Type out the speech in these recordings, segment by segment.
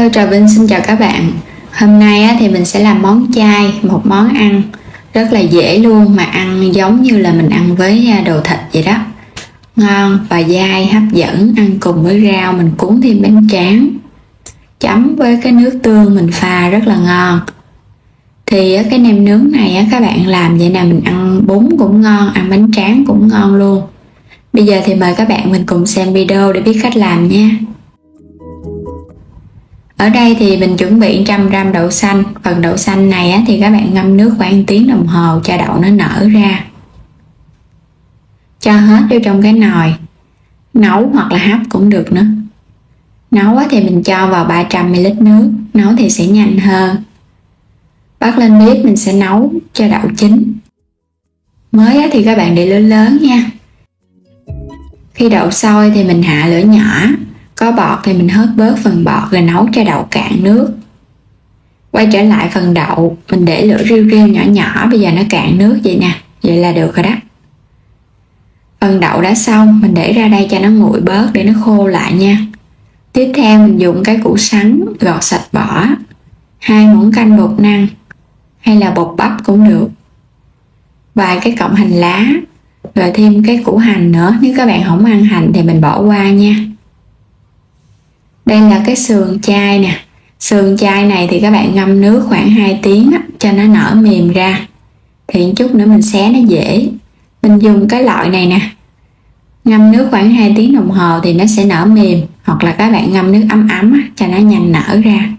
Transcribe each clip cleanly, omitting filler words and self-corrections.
Hello, Trà Vinh xin chào các bạn. Hôm nay thì mình sẽ làm món chay, một món ăn rất là dễ luôn mà ăn giống như là mình ăn với đồ thịt vậy đó. Ngon và dai, hấp dẫn, ăn cùng với rau, mình cuốn thêm bánh tráng. Chấm với cái nước tương mình pha rất là ngon. Thì cái nem nướng này các bạn làm vậy nào mình ăn bún cũng ngon, ăn bánh tráng cũng ngon luôn. Bây giờ thì mời các bạn mình cùng xem video để biết cách làm nha. Ở đây thì mình chuẩn bị 100g đậu xanh. Phần đậu xanh này thì các bạn ngâm nước khoảng 1 tiếng đồng hồ cho đậu nó nở ra. Cho hết vô trong cái nồi. Nấu hoặc là hấp cũng được nữa. Nấu thì mình cho vào 300ml nước. Nấu thì sẽ nhanh hơn. Bắt lên bếp mình sẽ nấu cho đậu chín. Mới thì các bạn để lửa lớn nha. Khi đậu sôi thì mình hạ lửa nhỏ. Có bọt thì mình hớt bớt phần bọt rồi nấu cho đậu cạn nước. Quay trở lại phần đậu, mình để lửa riu riu nhỏ nhỏ, bây giờ nó cạn nước vậy nè, vậy là được rồi đó. Phần đậu đã xong, mình để ra đây cho nó nguội bớt để nó khô lại nha. Tiếp theo mình dùng cái củ sắn gọt sạch vỏ, 2 muỗng canh bột năng hay là bột bắp cũng được, vài cái cọng hành lá, rồi thêm cái củ hành nữa. Nếu các bạn không ăn hành thì mình bỏ qua nha. Đây là cái sườn chay nè. Sườn chay này thì các bạn ngâm nước khoảng 2 tiếng cho nó nở mềm ra. Thì chút nữa mình xé nó dễ. Mình dùng cái loại này nè. Ngâm nước khoảng 2 tiếng đồng hồ thì nó sẽ nở mềm. Hoặc là các bạn ngâm nước ấm ấm cho nó nhanh nở ra.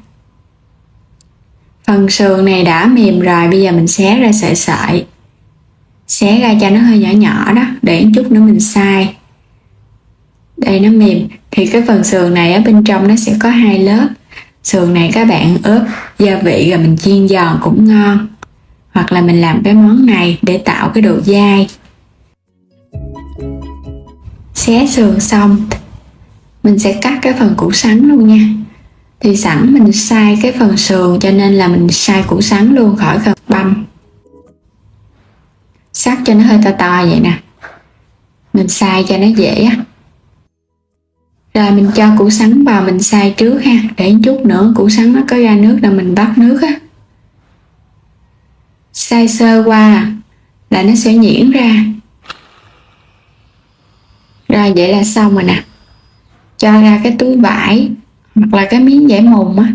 Phần sườn này đã mềm rồi, bây giờ mình xé ra sợi sợi. Xé ra cho nó hơi nhỏ nhỏ đó, để chút nữa mình xay. Đây nó mềm. Thì cái phần sườn này ở bên trong nó sẽ có 2 lớp. Sườn này các bạn ướp gia vị rồi mình chiên giòn cũng ngon. Hoặc là mình làm cái món này để tạo cái độ dai. Xé sườn xong mình sẽ cắt cái phần củ sắn luôn nha. Thì sẵn mình xay cái phần sườn cho nên là mình xay củ sắn luôn khỏi cần băm. Sắc cho nó hơi to to vậy nè. Mình xay cho nó dễ á. Rồi mình cho củ sắn vào mình xay trước ha, để chút nữa củ sắn nó có ra nước là mình bắt nước á. Xay sơ qua là nó sẽ nhuyễn ra. Rồi vậy là xong rồi nè. Cho ra cái túi vải hoặc là cái miếng vải mùng á,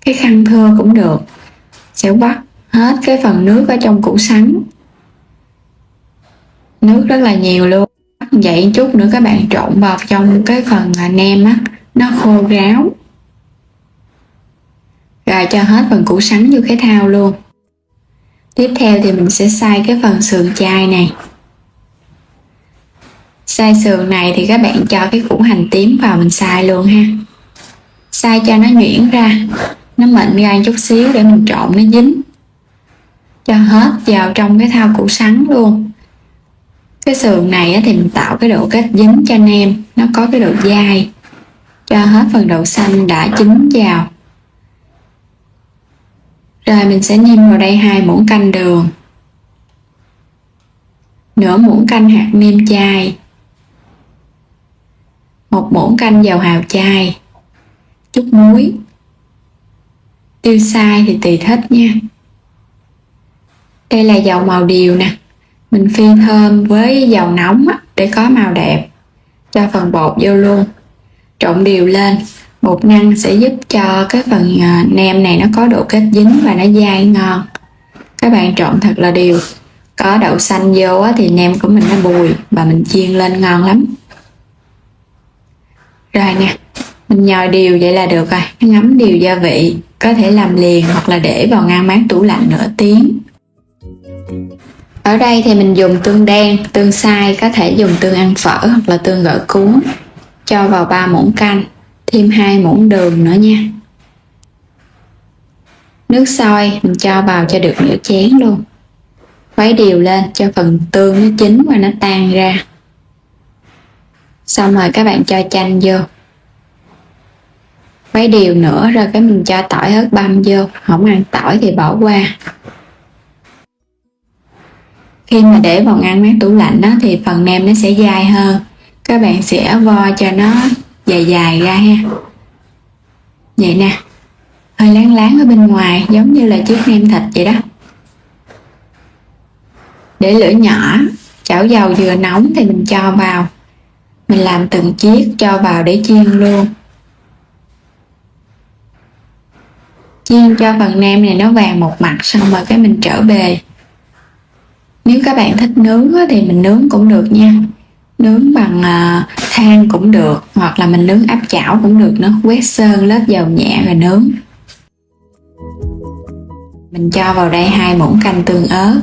cái khăn thưa cũng được. Sẽ bắt hết cái phần nước ở trong củ sắn. Nước rất là nhiều luôn. Vậy chút nữa các bạn trộn vào trong cái phần nem á, nó khô ráo. Rồi cho hết phần củ sắn vô cái thau luôn. Tiếp theo thì mình sẽ xay cái phần sườn chay này. Xay sườn này thì các bạn cho cái củ hành tím vào mình xay luôn ha. Xay cho nó nhuyễn ra, nó mịn ra chút xíu để mình trộn nó dính. Cho hết vào trong cái thau củ sắn luôn. Cái sườn này thì mình tạo cái độ kết dính cho nem, nó có cái độ dai. Cho hết phần đậu xanh đã chín vào. Rồi mình sẽ nêm vào đây 2 muỗng canh đường, nửa muỗng canh hạt nêm chay, 1 muỗng canh dầu hào chay, chút muối. Tiêu xay thì tùy thích nha. Đây là dầu màu điều nè. Mình phi thơm với dầu nóng để có màu đẹp. Cho phần bột vô luôn. Trộn đều lên. Bột năng sẽ giúp cho cái phần nem này nó có độ kết dính và nó dai ngon. Các bạn trộn thật là đều. Có đậu xanh vô thì nem của mình nó bùi và mình chiên lên ngon lắm. Rồi nè. Mình nhồi đều vậy là được rồi. Nó ngấm đều gia vị. Có thể làm liền hoặc là để vào ngăn mát tủ lạnh nửa tiếng. Ở đây thì mình dùng tương đen, tương xay, có thể dùng tương ăn phở hoặc là tương gỏi cuốn. Cho vào 3 muỗng canh, thêm 2 muỗng đường nữa nha. Nước sôi mình cho vào cho được nửa chén luôn. Khuấy đều lên cho phần tương nó chín và nó tan ra. Xong rồi các bạn cho chanh vô. Khuấy đều nữa rồi cái mình cho tỏi ớt băm vô, không ăn tỏi thì bỏ qua. Khi mà để vào ngăn mát tủ lạnh thì phần nem nó sẽ dai hơn. Các bạn sẽ vo cho nó dài dài ra ha. Vậy nè. hơi láng láng ở bên ngoài, giống như là chiếc nem thịt vậy đó. Để lửa nhỏ, chảo dầu vừa nóng thì mình cho vào. Mình làm từng chiếc cho vào để chiên luôn. Chiên cho phần nem này nó vàng một mặt, xong rồi cái mình trở bề. Nếu các bạn thích nướng thì mình nướng cũng được nha. Nướng bằng than cũng được, hoặc là mình nướng áp chảo cũng được nữa. Quét sơn lớp dầu nhẹ rồi nướng. Mình cho vào đây 2 muỗng canh tương ớt,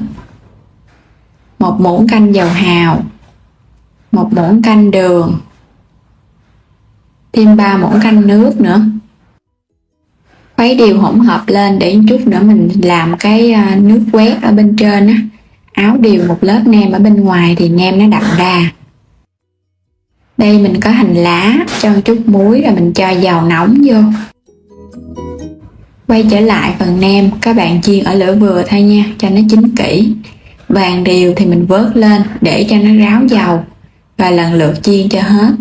1 muỗng canh dầu hào, 1 muỗng canh đường, thêm 3 muỗng canh nước nữa. Khuấy đều hỗn hợp lên để chút nữa mình làm cái nước quét ở bên trên á. Áo đều một lớp nem ở bên ngoài thì nem nó đậm đà. Đây mình có hành lá, cho một chút muối rồi mình cho dầu nóng vô. Quay trở lại phần nem, các bạn chiên ở lửa vừa thôi nha, cho nó chín kỹ. Vàng đều thì mình vớt lên để cho nó ráo dầu và lần lượt chiên cho hết.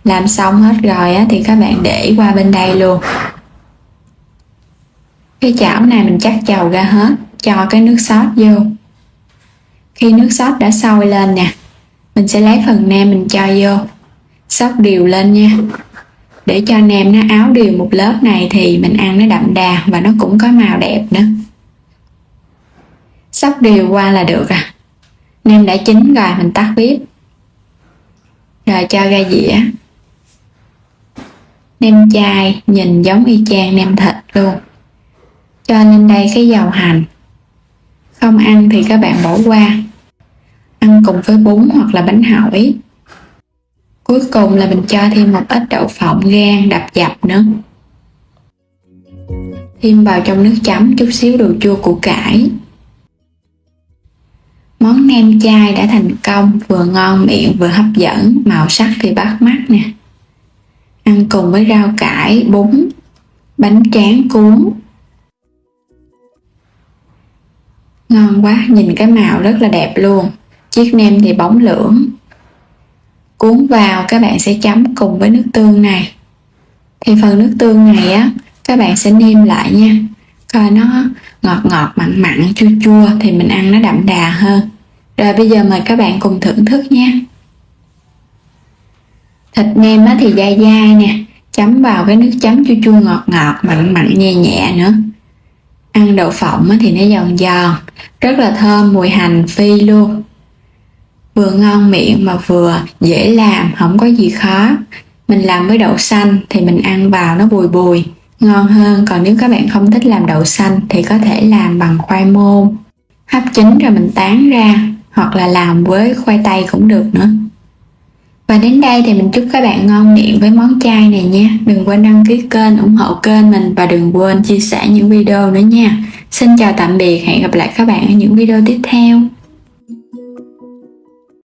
Làm xong hết rồi thì các bạn để qua bên đây luôn. Cái chảo này mình chắc dầu ra hết, cho cái nước sốt vô. Khi nước sốt đã sôi lên nè, mình sẽ lấy phần nem mình cho vô, xóc đều lên nha. Để cho nem nó áo đều một lớp này thì mình ăn nó đậm đà và nó cũng có màu đẹp nữa. Xóc đều qua là được à. Nem đã chín rồi, mình tắt bếp. Rồi cho ra dĩa. Nem chay nhìn giống y chang nem thịt luôn. Cho lên đây cái dầu hành. Không ăn thì các bạn bỏ qua. Ăn cùng với bún hoặc là bánh hỏi. Cuối cùng là mình cho thêm một ít đậu phộng rang đập dập nữa. Thêm vào trong nước chấm chút xíu đồ chua củ cải. Món nem chay đã thành công, vừa ngon miệng vừa hấp dẫn, màu sắc thì bắt mắt nè. Ăn cùng với rau cải, bún, bánh tráng cuốn. Ngon quá, nhìn cái màu rất là đẹp luôn. Chiếc nem thì bóng lưỡng. Cuốn vào các bạn sẽ chấm cùng với nước tương này. Thì phần nước tương này á, các bạn sẽ nêm lại nha. Coi nó ngọt ngọt, mặn mặn, chua chua thì mình ăn nó đậm đà hơn. Rồi bây giờ mời các bạn cùng thưởng thức nha. Thịt nem á thì dai dai nè, chấm vào cái nước chấm chua chua ngọt ngọt, mặn mặn nhẹ nhẹ nữa. Ăn đậu phộng á thì nó giòn giòn, rất là thơm, mùi hành phi luôn. Vừa ngon miệng mà vừa dễ làm, không có gì khó. Mình làm với đậu xanh thì mình ăn vào nó bùi bùi, ngon hơn. Còn nếu các bạn không thích làm đậu xanh thì có thể làm bằng khoai môn. Hấp chín rồi mình tán ra, hoặc là làm với khoai tây cũng được nữa. Và đến đây thì mình chúc các bạn ngon miệng với món chay này nha. Đừng quên đăng ký kênh, ủng hộ kênh mình và đừng quên chia sẻ những video nữa nha. Xin chào tạm biệt, hẹn gặp lại các bạn ở những video tiếp theo.